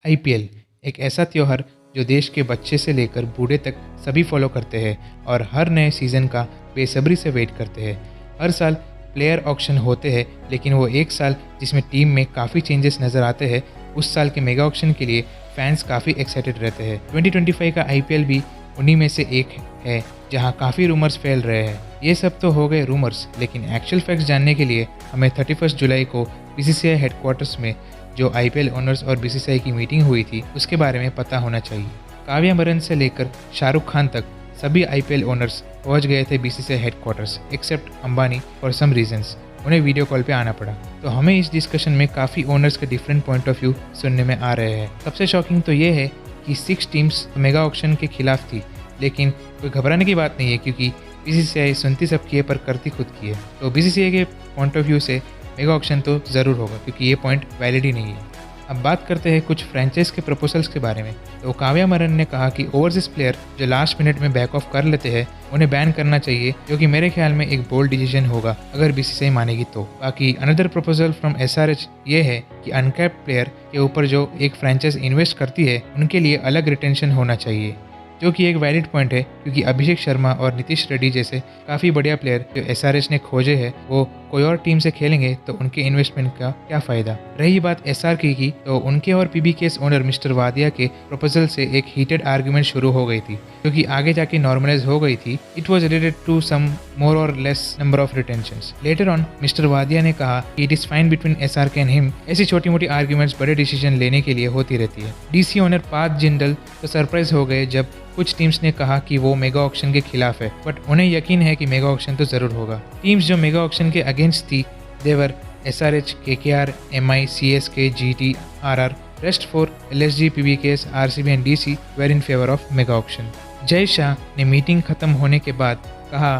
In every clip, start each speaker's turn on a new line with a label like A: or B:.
A: IPL एक ऐसा त्योहार जो देश के बच्चे से लेकर बूढ़े तक सभी फॉलो करते हैं और हर नए सीज़न का बेसब्री से वेट करते हैं। हर साल प्लेयर ऑक्शन होते हैं, लेकिन वो एक साल जिसमें टीम में काफ़ी चेंजेस नज़र आते हैं, उस साल के मेगा ऑक्शन के लिए फैंस काफ़ी एक्साइटेड रहते हैं। 2025 का आईपीएल भी उन्हीं में से एक है जहां काफ़ी रूमर्स फैल रहे हैं। ये सब तो हो गए रूमर्स, लेकिन एक्चुअल फैक्ट्स जानने के लिए हमें 31 जुलाई को बीसीसीआई हेडक्वार्टर्स में जो आईपीएल ओनर्स और बीसीसीआई की मीटिंग हुई थी उसके बारे में पता होना चाहिए। काव्या मरन से लेकर शाहरुख खान तक सभी आईपीएल ओनर्स पहुंच गए थे BCCI headquarters except Ambani for some reasons. उन्हें वीडियो कॉल पे आना पड़ा। तो हमें इस डिस्कशन में काफ़ी ओनर्स के डिफरेंट पॉइंट ऑफ व्यू सुनने में आ रहे हैं। सबसे शॉकिंग तो ये है कि 6 टीम्स मेगा ऑक्शन के खिलाफ थी, लेकिन कोई घबराने की बात नहीं है क्योंकि बीसीसीआई सुनती सबकी है पर करती खुद की है। तो बीसीसीआई के पॉइंट ऑफ व्यू से मेगा ऑक्शन तो ज़रूर होगा क्योंकि ये पॉइंट वैलिड ही नहीं है। अब बात करते हैं कुछ फ्रेंचाइज के प्रपोजल्स के बारे में। तो काव्या मरन ने कहा कि ओवरसीज प्लेयर जो लास्ट मिनट में बैक ऑफ कर लेते हैं उन्हें बैन करना चाहिए, जो कि मेरे ख्याल में एक बोल्ड डिसीजन होगा अगर बीसीसीआई मानेगी तो। बाकी अनदर प्रपोजल फ्रॉम एसआरएच ये है कि अनकैप्ड प्लेयर के ऊपर जो एक फ्रेंचाइज इन्वेस्ट करती है उनके लिए अलग रिटेंशन होना चाहिए, जो कि एक वैलिड पॉइंट है क्योंकि अभिषेक शर्मा और नीतीश रेड्डी जैसे काफ़ी बढ़िया प्लेयर जो एसआरएच ने खोजे हैं वो कोई और टीम से खेलेंगे तो उनके इन्वेस्टमेंट का क्या फ़ायदा। रही बात एसआरके की, तो उनके और पीबीकेएस ओनर मिस्टर वादिया के प्रपोजल से एक हीटेड आर्ग्यूमेंट शुरू हो गई थी, क्योंकि आगे जाके नॉर्मलाइज हो गई थी। It was related to some more or less number of retentions. Later on mister Wadia ने कहा कि it is fine between SRK and him. ऐसी छोटी मोटी आर्ग्यूमेंट्स बड़े डिसीजन लेने के लिए होती रहती है। डीसी ओनर पार्थ जिंदल तो सरप्राइज हो गए जब कुछ टीम्स ने कहा कि वो मेगा ऑक्शन के खिलाफ है, बट उन्हें यकीन है कि मेगा ऑक्शन तो ज़रूर होगा। टीम्स जो मेगा ऑक्शन के अगेंस्ट थी they were SRH, KKR, MI, CSK, GT, RR. Rest for LSG, PBKS, RCB and DC were in favour of mega auction. Jay Shah ने मीटिंग खत्म होने के बाद कहा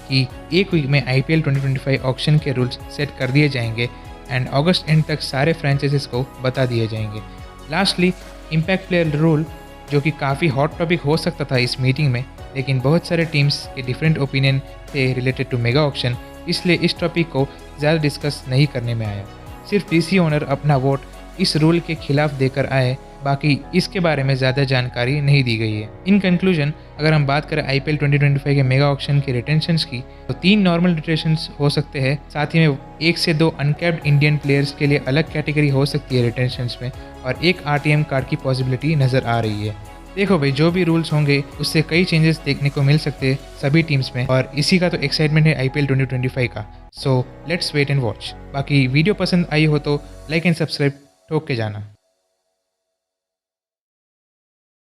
A: कि एक वीक में आईपीएल 2025 ऑक्शन के रूल्स सेट कर दिए जाएंगे एंड अगस्त एंड तक सारे फ्रेंचाइजेस को बता दिए जाएंगे। लास्टली इम्पैक्ट प्लेयर रूल, जो कि काफ़ी हॉट टॉपिक हो सकता था इस मीटिंग में, लेकिन बहुत सारे टीम्स के डिफरेंट ओपिनियन थे रिलेटेड टू मेगा ऑक्शन, इसलिए इस टॉपिक को ज़्यादा डिस्कस नहीं करने में आया। सिर्फ डीसी ओनर अपना वोट इस रूल के खिलाफ देकर आए, बाकी इसके बारे में ज़्यादा जानकारी नहीं दी गई है। इन कंक्लूजन अगर हम बात करें आईपीएल 2025 के मेगा ऑक्शन के रिटेंशंस की, तो 3 नॉर्मल रिटेंशंस हो सकते हैं, साथ ही में 1 से 2 अनकैप्ड इंडियन प्लेयर्स के लिए अलग कैटेगरी हो सकती है रिटेंशंस में, और 1 आरटीएम कार्ड की पॉसिबिलिटी नज़र आ रही है। देखो भाई, जो भी रूल्स होंगे उससे कई चेंजेस देखने को मिल सकते हैं सभी टीम्स में, और इसी का तो एक्साइटमेंट है आईपीएल 2025 का। So let's wait and watch. बाकी वीडियो पसंद आई हो तो लाइक एंड सब्सक्राइब ठोक के जाना।